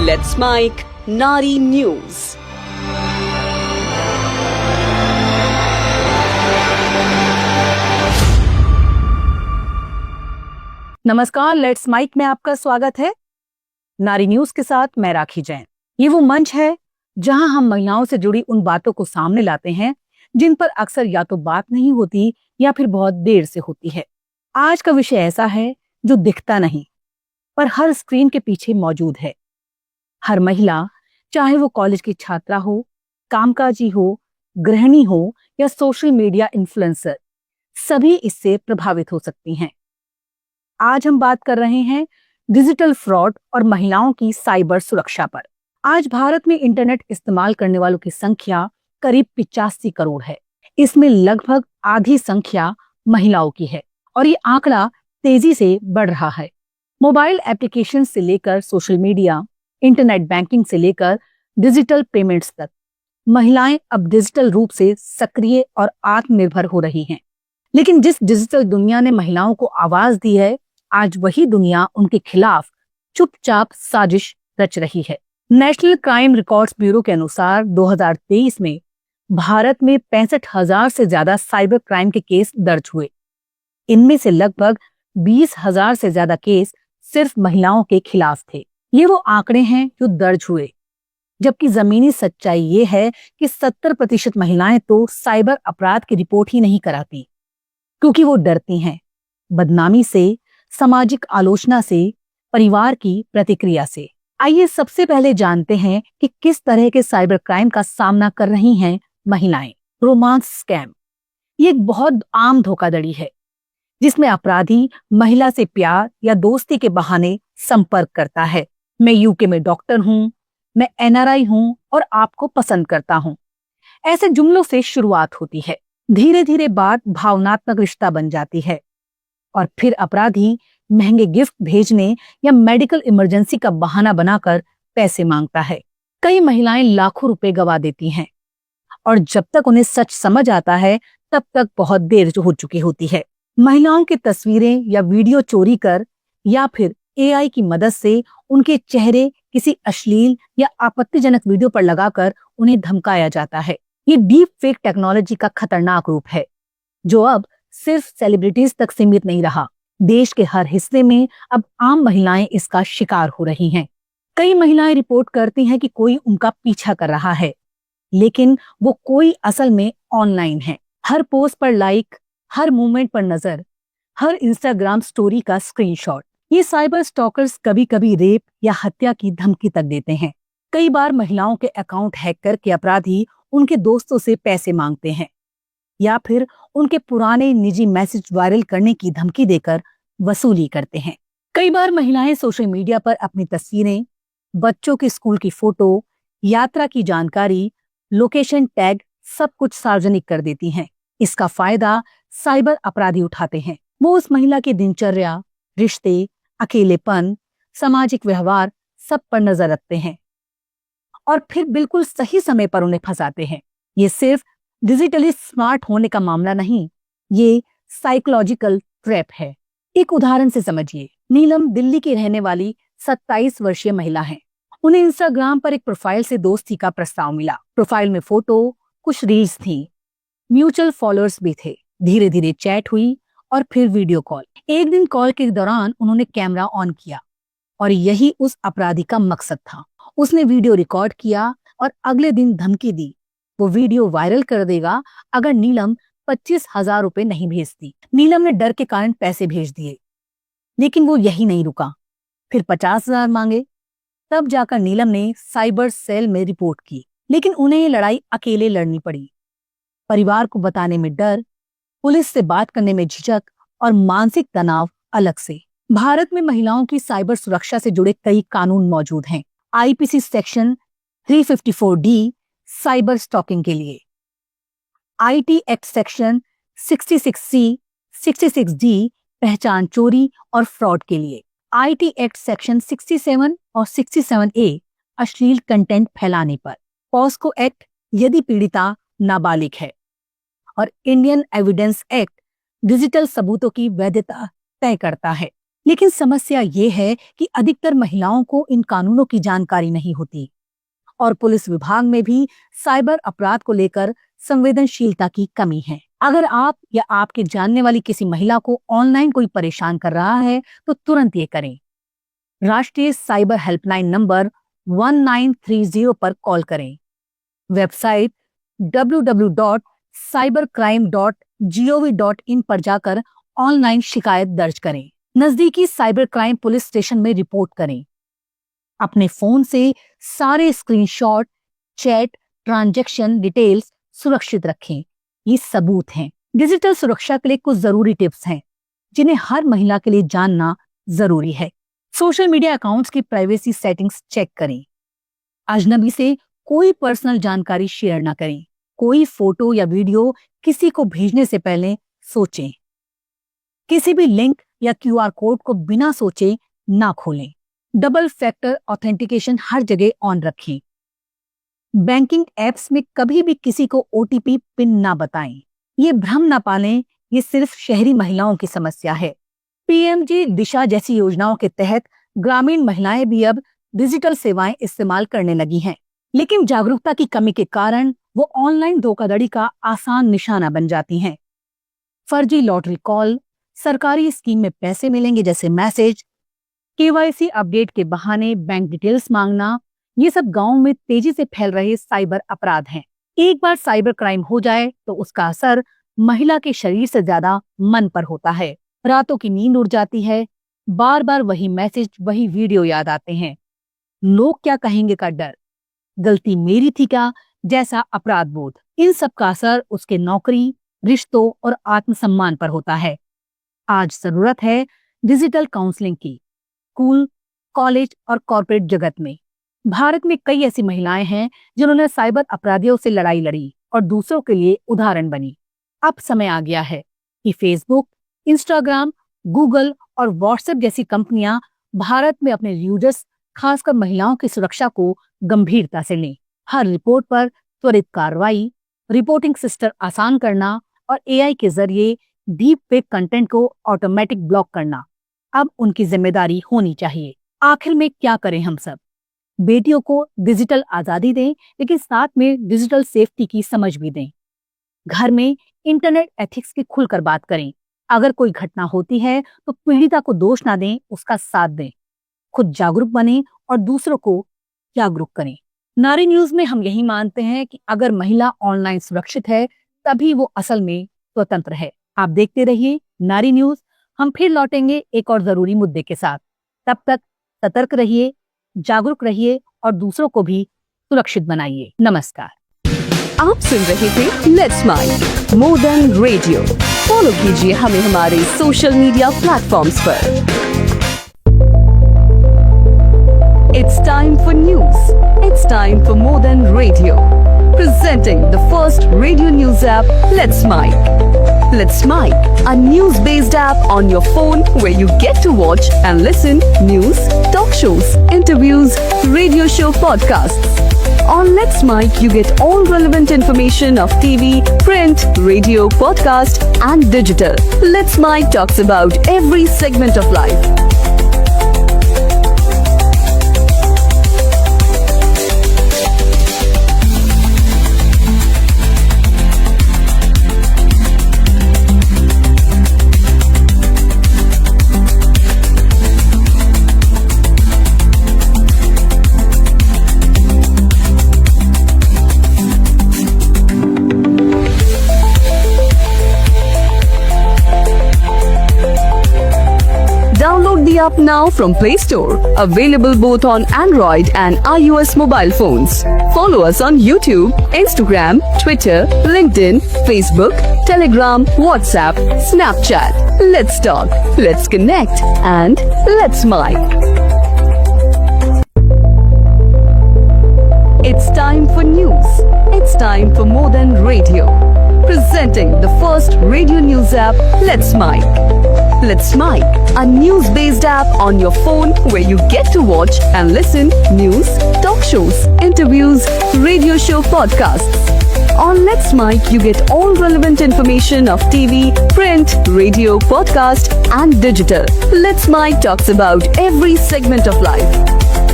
Let's Mike Nari News. नमस्कार, let's mic में आपका स्वागत है। नारी न्यूज के साथ मैं राखी जैन। ये वो मंच है जहां हम महिलाओं से जुड़ी उन बातों को सामने लाते हैं जिन पर अक्सर या तो बात नहीं होती या फिर बहुत देर से होती है। आज का विषय ऐसा है जो दिखता नहीं पर हर स्क्रीन के पीछे मौजूद है। हर महिला, चाहे वो कॉलेज की छात्रा हो, कामकाजी हो, गृहिणी हो या सोशल मीडिया इन्फ्लुएंसर, सभी इससे प्रभावित हो सकती हैं। आज हम बात कर रहे हैं डिजिटल फ्रॉड और महिलाओं की साइबर सुरक्षा पर। आज भारत में इंटरनेट इस्तेमाल करने वालों की संख्या करीब 85 करोड़ है। इसमें लगभग आधी संख्या महिलाओं की है और ये आंकड़ा तेजी से बढ़ रहा है। मोबाइल एप्लीकेशन से लेकर सोशल मीडिया, इंटरनेट बैंकिंग से लेकर डिजिटल पेमेंट्स तक, महिलाएं अब डिजिटल रूप से सक्रिय और आत्मनिर्भर हो रही हैं। लेकिन जिस डिजिटल दुनिया ने महिलाओं को आवाज दी है, आज वही दुनिया उनके खिलाफ चुपचाप साजिश रच रही है। नेशनल क्राइम रिकॉर्ड्स ब्यूरो के अनुसार 2023 में भारत में 65,000 से ज्यादा साइबर क्राइम के केस दर्ज हुए। इनमें से लगभग 20,000 से ज्यादा केस सिर्फ महिलाओं के खिलाफ थे। ये वो आंकड़े हैं जो दर्ज हुए, जबकि जमीनी सच्चाई ये है कि 70% महिलाएं तो साइबर अपराध की रिपोर्ट ही नहीं कराती, क्योंकि वो डरती हैं बदनामी से, सामाजिक आलोचना से, परिवार की प्रतिक्रिया से। आइए सबसे पहले जानते हैं कि किस तरह के साइबर क्राइम का सामना कर रही हैं महिलाएं। रोमांस स्कैम ये एक बहुत आम धोखाधड़ी है जिसमें अपराधी महिला से प्यार या दोस्ती के बहाने संपर्क करता है। मैं यूके में डॉक्टर हूँ, मैं एनआरआई हूँ और आपको पसंद करता हूँ, ऐसे जुमलों से शुरुआत होती है। धीरे धीरे बात भावनात्मक रिश्ता बन जाती है और फिर अपराधी महंगे गिफ्ट भेजने या मेडिकल इमरजेंसी का बहाना बनाकर पैसे मांगता है। कई महिलाएं लाखों रुपए गवा देती हैं और जब तक उन्हें सच समझ आता है तब तक बहुत देर हो चुकी होती है। महिलाओं की तस्वीरें या वीडियो चोरी कर या फिर एआई की मदद से उनके चेहरे किसी अश्लील या आपत्तिजनक वीडियो पर लगाकर उन्हें धमकाया जाता है। ये डीप फेक टेक्नोलॉजी का खतरनाक रूप है जो अब सिर्फ सेलिब्रिटीज तक सीमित नहीं रहा। देश के हर हिस्से में अब आम महिलाएं इसका शिकार हो रही हैं। कई महिलाएं रिपोर्ट करती हैं कि कोई उनका पीछा कर रहा है, लेकिन वो कोई असल में ऑनलाइन है। हर पोस्ट पर लाइक, हर मूवमेंट पर नजर, हर इंस्टाग्राम स्टोरी का स्क्रीनशॉट। ये साइबर स्टॉकर्स कभी कभी रेप या हत्या की धमकी तक देते हैं। कई बार महिलाओं के अकाउंट हैक करके अपराधी उनके दोस्तों से पैसे मांगते हैं या फिर उनके पुराने निजी मैसेज वायरल करने की धमकी देकर वसूली करते हैं। कई बार महिलाएं सोशल मीडिया पर अपनी तस्वीरें, बच्चों के स्कूल की फोटो, यात्रा की जानकारी, लोकेशन टैग सब कुछ सार्वजनिक कर देती हैं। इसका फायदा साइबर अपराधी उठाते हैं। वो उस महिला की दिनचर्या, रिश्ते, अकेलेपन, सामाजिक व्यवहार सब पर नजर रखते हैं और फिर बिल्कुल सही समय पर उन्हें फंसाते हैं। ये सिर्फ डिजिटली स्मार्ट होने का मामला नहीं, ये साइकोलॉजिकल ट्रैप है। एक उदाहरण से समझिए। नीलम दिल्ली की रहने वाली 27 वर्षीय महिला है। उन्हें इंस्टाग्राम पर एक प्रोफाइल से दोस्ती का प्रस्ताव मिला। प्रोफाइल में फोटो, कुछ रील्स थी, म्यूचुअल फॉलोअर्स भी थे। धीरे धीरे चैट हुई और फिर वीडियो कॉल। एक दिन कॉल के दौरान उन्होंने कैमरा ऑन किया और यही उस अपराधी का मकसद था। उसने वीडियो रिकॉर्ड किया और अगले दिन धमकी दी, वो वीडियो वायरल कर देगा अगर नीलम 25,000 रुपए नहीं भेजती। नीलम ने डर के कारण पैसे भेज दिए, लेकिन वो यही नहीं रुका, फिर 50,000 मांगे। तब जाकर नीलम ने साइबर सेल में रिपोर्ट की, लेकिन उन्हें ये लड़ाई अकेले लड़नी पड़ी। परिवार को बताने में डर, पुलिस से बात करने में झिझक और मानसिक तनाव अलग से। भारत में महिलाओं की साइबर सुरक्षा से जुड़े कई कानून मौजूद हैं। IPC section 354D cyber stalking के लिए, IT act section 66C, 66D पहचान चोरी और फ्रॉड के लिए, आईटी एक्ट सेक्शन 67 और 67A अश्लील कंटेंट फैलाने पर, पॉस्को एक्ट यदि पीड़िता नाबालिग है और इंडियन एविडेंस एक्ट डिजिटल सबूतों की वैधता तय करता है। लेकिन समस्या ये है कि अधिकतर महिलाओं को इन कानूनों की जानकारी नहीं होती और पुलिस विभाग में भी साइबर अपराध को लेकर संवेदनशीलता की कमी है। अगर आप या आपके जानने वाली किसी महिला को ऑनलाइन कोई परेशान कर रहा है तो तुरंत ये करें। राष्ट्रीय साइबर हेल्पलाइन नंबर 1930 पर कॉल करें। वेबसाइट www.cybercrime.gov.in पर जाकर ऑनलाइन शिकायत दर्ज करें। नजदीकी साइबर क्राइम पुलिस स्टेशन में रिपोर्ट करें। अपने फोन से सारे स्क्रीनशॉट, चैट, ट्रांजैक्शन डिटेल्स सुरक्षित रखें। ये सबूत हैं। डिजिटल सुरक्षा के लिए कुछ जरूरी टिप्स हैं जिन्हें हर महिला के लिए जानना जरूरी है। सोशल मीडिया अकाउंट्स की प्राइवेसी सेटिंग्स चेक करें। अजनबी से कोई पर्सनल जानकारी शेयर ना करें। कोई फोटो या वीडियो किसी को भेजने से पहले सोचें। किसी भी लिंक या क्यूआर कोड को बिना सोचे ना खोलें। डबल फैक्टर ऑथेंटिकेशन हर जगह ऑन रखें। बैंकिंग एप्स में कभी भी किसी को ओटीपी पिन ना बताएं। ये भ्रम ना पालें, ये सिर्फ शहरी महिलाओं की समस्या है। पीएमजी दिशा जैसी योजनाओं के तहत ग्रामीण महिलाएं भी अब डिजिटल सेवाएं इस्तेमाल करने लगी हैं, लेकिन जागरूकता की कमी के कारण वो ऑनलाइन धोखाधड़ी का आसान निशाना बन जाती हैं। फर्जी लॉटरी कॉल, सरकारी स्कीम में पैसे मिलेंगे जैसे मैसेज, केवाईसी अपडेट के बहाने बैंक डिटेल्स मांगना, ये सब गांव में तेजी से फैल रहे साइबर अपराध हैं। एक बार साइबर क्राइम हो जाए तो उसका असर महिला के शरीर से ज्यादा मन पर होता है। रातों की नींद उड़ जाती है, बार बार वही मैसेज, वही वीडियो याद आते हैं। लोग क्या कहेंगे का डर, गलती मेरी थी क्या जैसा अपराध बोध, इन सब का असर उसके नौकरी, रिश्तों और आत्मसम्मान पर होता है। आज जरूरत है डिजिटल काउंसलिंग की। स्कूल, कॉलेज और कॉर्पोरेट जगत में भारत में कई ऐसी महिलाएं हैं जिन्होंने साइबर अपराधियों से लड़ाई लड़ी और दूसरों के लिए उदाहरण बनी। अब समय आ गया है कि फेसबुक, इंस्टाग्राम, गूगल और व्हाट्सएप जैसी कंपनियां भारत में अपने यूजर्स, खासकर महिलाओं की सुरक्षा को गंभीरता से लें। हर रिपोर्ट पर त्वरित कार्रवाई, रिपोर्टिंग सिस्टम आसान करना और एआई के जरिए डीप फेक कंटेंट को ऑटोमेटिक ब्लॉक करना अब उनकी जिम्मेदारी होनी चाहिए। आखिर में क्या करें हम सब? बेटियों को डिजिटल आजादी दें, लेकिन साथ में डिजिटल सेफ्टी की समझ भी दें। घर में इंटरनेट एथिक्स की खुलकर बात करें। अगर कोई घटना होती है तो पीड़िता को दोष ना दें, उसका साथ दें। खुद जागरूक बने और दूसरों को जागरूक करें। नारी न्यूज में हम यही मानते हैं कि अगर महिला ऑनलाइन सुरक्षित है तभी वो असल में स्वतंत्र है। आप देखते रहिए नारी न्यूज। हम फिर लौटेंगे एक और जरूरी मुद्दे के साथ। तब तक सतर्क रहिए, जागरूक रहिए और दूसरों को भी सुरक्षित बनाइए। नमस्कार। आप सुन रहे थे let's mike more than radio. Follow कीजिए हमें हमारे सोशल मीडिया प्लेटफॉर्म्स पर। It's time for news. It's time for more than radio. Presenting the first radio news app, Let's Mic. Let's Mic, a news-based app on your phone where you get to watch and listen news, talk shows, interviews, radio show podcasts. On Let's Mic, you get all relevant information of TV, print, radio, podcast, and digital. Let's Mic talks about every segment of life. Download the app now from Play Store. Available both on Android and iOS mobile phones. Follow us on YouTube, Instagram, Twitter, LinkedIn, Facebook, Telegram, WhatsApp, Snapchat. Let's talk, let's connect, and let's mic. It's time for news. It's time for more than radio. Presenting the first radio news app, Let's Mic. Let's Mic, a news-based app on your phone where you get to watch and listen news, talk shows, interviews, radio show podcasts. On Let's Mike, you get all relevant information of TV, print, radio, podcast, and digital. Let's Mike talks about every segment of life.